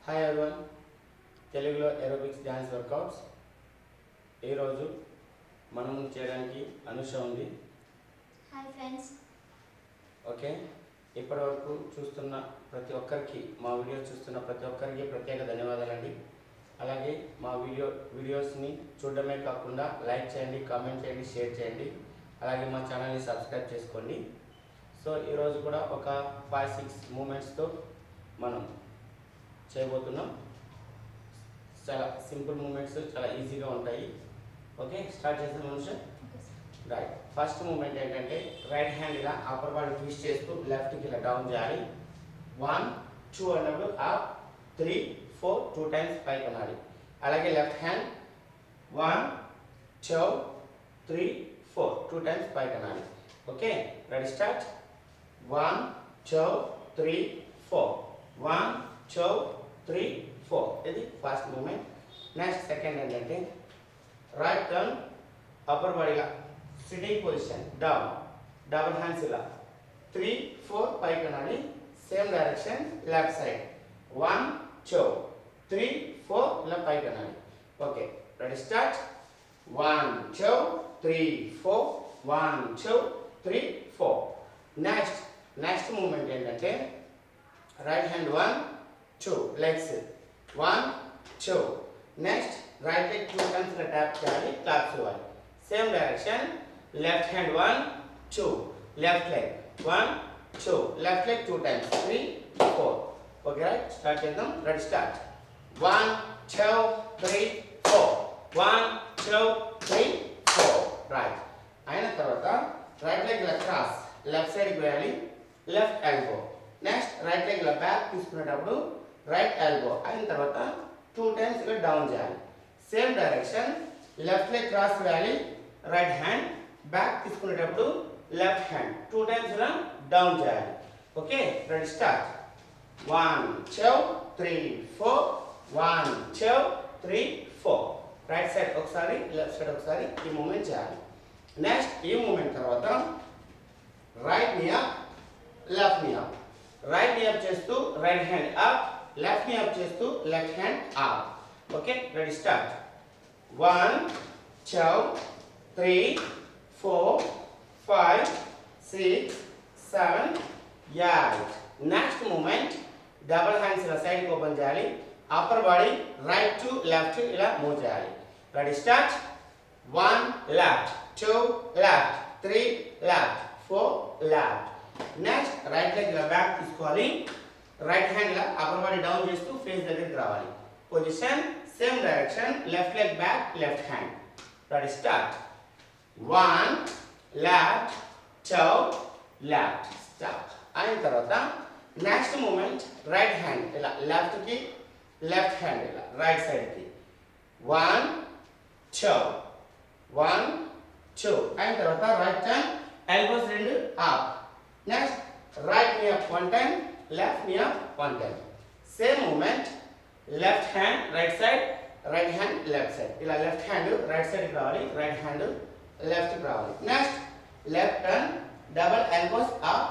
Hi everyone, తెలుగులో aerobics dance workouts. ఈరోజు మనం చేయడానికి అనుష ఉంది. Hi friends. ఓకే, ఇప్పటి వరకు చూస్తున్న ప్రతి ఒక్కరికి, మా వీడియో చూస్తున్న ప్రతి ఒక్కరికి ప్రత్యేక ధన్యవాదాలండి. అలాగే మా వీడియోస్ని చూడడమే కాకుండా లైక్ చేయండి, కామెంట్ చేయండి, షేర్ చేయండి. అలాగే మా ఛానల్ని సబ్స్క్రైబ్ చేసుకోండి. సో ఈరోజు కూడా ఒక 5-6 మూమెంట్స్తో మనం చేయబోతున్నాం. చాలా సింపుల్ మూమెంట్స్, చాలా ఈజీగా ఉంటాయి. ఓకే, స్టార్ట్ చేద్దాం మనుషు. రైట్, ఫస్ట్ మూమెంట్ ఏంటంటే రైట్ హ్యాండ్ ఇలా అప్పర్ బాడీ ట్విస్ట్ చేస్తూ లెఫ్ట్కి ఇలా డౌన్ చేయాలి. 1 2 అన్నప్పుడు అప్, 3 4 2 టైమ్స్ పైకి అనాలి. అలాగే లెఫ్ట్ హ్యాండ్ 1 2 3 4 2 టైమ్స్ పైకి అనాలి. Okay, ready, start. 1 2 3 4 1 2 3 4. ఇది ఫస్ట్ మూమెంట్. నెక్స్ట్ సెకండ్ ఏంటంటే రైట్ టర్న్, అప్పర్ బాడీలా sitting position, down, double hands ఇలా 3 4 పైకి అనాలి. సేమ్ డైరెక్షన్ లెఫ్ట్ సైడ్ 1 2 3 4 ఇలా పైకి అనాలి. Okay, ready, start. 1 2 3 4 1 2 3 4. Next movement ఏంటంటే right hand 1 2 legs 1 2. Next right leg 2 times ఇలా ట్యాప్ చేయాలి, క్లాప్స్ ఇవ్వాలి. Same direction left hand 1 2 left leg 1 2 left leg 2 times 3 4. Okay, right, start చేద్దాం. Ready, start. 1 2 3 4 1 2 3 4. రైట్ అయిన తర్వాత రైట్ లెగ్ ఇలా cross left సైడ్కి వేయాలి, left elbow. Next right leg ఇలా బ్యాక్ తీసుకునేటప్పుడు రైట్ ఎల్బో అయిన తర్వాత 2 టైమ్స్ ఇలా డౌన్ చేయాలి. Same direction left leg cross వేయాలి, రైట్ హ్యాండ్ బ్యాక్ తీసుకునేటప్పుడు లెఫ్ట్ హ్యాండ్ 2 టైమ్స్ ఇలా డౌన్ చేయాలి. Okay, ready, start. 1 2 3 4 1 2 3 4. Right side ఒకసారి, లెఫ్ట్ సైడ్ ఒకసారి ఈ మూమెంట్ చేయాలి. నెక్స్ట్ ఈ మూమెంట్ తర్వాత right knee up, left knee up. Right knee up చేస్తూ right hand up, left knee up చేస్తూ left hand up. Okay, ready, start. 1 2 3 4 5 6 7 8. Next movement double hands ఇలా సైడ్కి ఓపెన్ చేయాలి, upper body right to left ఇలా move చేయాలి. Ready, start. 1 left 2 left 3 left 4 left. Next right leg ఇలా back తీసుకోవాలి, right hand ఇలా upper body down చేస్తూ face దగ్గరికి రావాలి. Position same direction left leg back, left hand. Ready, start. 1 left 2 left, stop. అయిన తర్వాత నెక్స్ట్ మూమెంట్ రైట్ హ్యాండ్ ఇలా లెఫ్ట్కి, లెఫ్ట్ హ్యాండ్ ఇలా రైట్ సైడ్కి 1 2 1 2. అయిన తర్వాత right turn, elbows 2 up. Next right knee up 1 time, left knee up 1 time. Same movement left hand right side, right hand left side. ఇలా left hand right సైడ్కి రావాలి, right hand లెఫ్ట్కి రావాలి. Next left turn, double elbows up,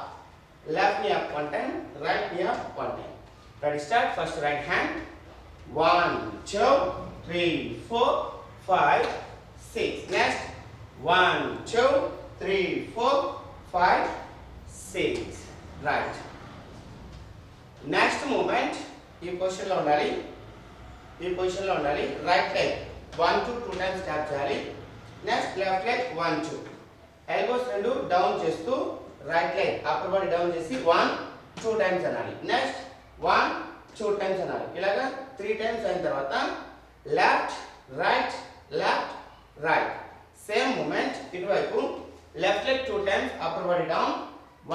left knee up 1 time, right knee up 1 time. Ready, start. First right hand 1 2 3 4 5 6. Next 1 2 3 4 5 6. Right. Next movement ఈ పొజిషన్లో ఉండాలి, ఈ పొజిషన్లో ఉండాలి. రైట్ లెగ్ 1 2 2 టైమ్స్ ట్యాప్ చేయాలి. Next left leg 1 2. Elbows 2 down చేస్తూ right leg upper body down చేసి 1 2 times అనాలి. నెక్స్ట్ 1 2 టైమ్స్ అనాలి. ఇలాగా 3 టైమ్స్ అయిన తర్వాత left right left right. Same movement ఇటువైపు left leg 2 times upper body down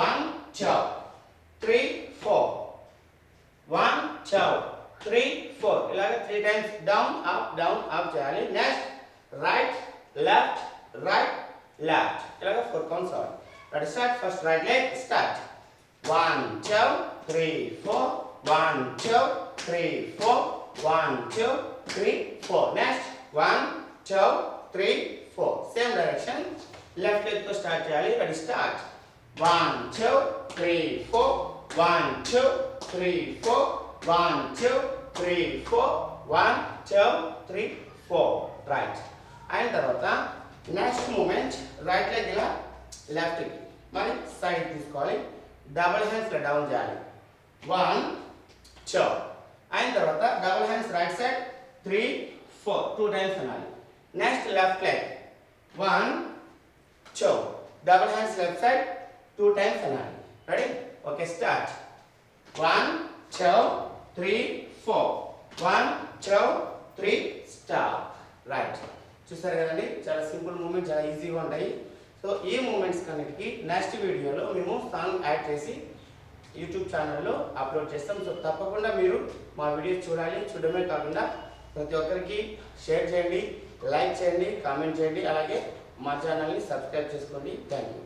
1 2 3 4 1 2 3 4. ఇలాగ 3 టైమ్స్ డౌన్ అప్ చేయాలి. Next right left right left, ఇలాగ 4 కౌంట్స్ అవ్వాలి. Ready, start. First right leg, start. 1 2 3 4 1 2 3 4 1 2 3 4. Next 1 2 3 4. Same direction left leg తో start చేయాలి. Ready, start. 1 2 3 4 1 2 3 4 1 2 3 4 1 2 3 4 right. అయిన తర్వాత next moment right leg ఇలా లెఫ్ట్కి మరి సైడ్ తీసుకోవాలి, డబుల్ హ్యాండ్స్ డౌన్ చేయాలి 1 2. అయిన తర్వాత double hands right side 3 4 2 times అనాలి. Next left leg 1 2 double hands left side 2 times అనాలి. Ready? Okay start. 1 2 3 4 1 2 3 stop. Right. చూసారు కదండి, చాలా సింపుల్ మూమెంట్, చాలా ఈజీగా ఉంటాయి. సో ఈ మూమెంట్స్ కన్నిటికి నెక్స్ట్ వీడియోలో మేము సాంగ్ యాడ్ చేసి యూట్యూబ్ ఛానల్లో అప్లోడ్ చేస్తాం. సో తప్పకుండా మీరు మా వీడియోస్ చూడాలి. చూడడమే కాకుండా ప్రతి ఒక్కరికి షేర్ చేయండి, లైక్ చేయండి, కామెంట్ చేయండి, అలాగే మా ఛానల్ని సబ్స్క్రైబ్ చేసుకోండి. Thank you.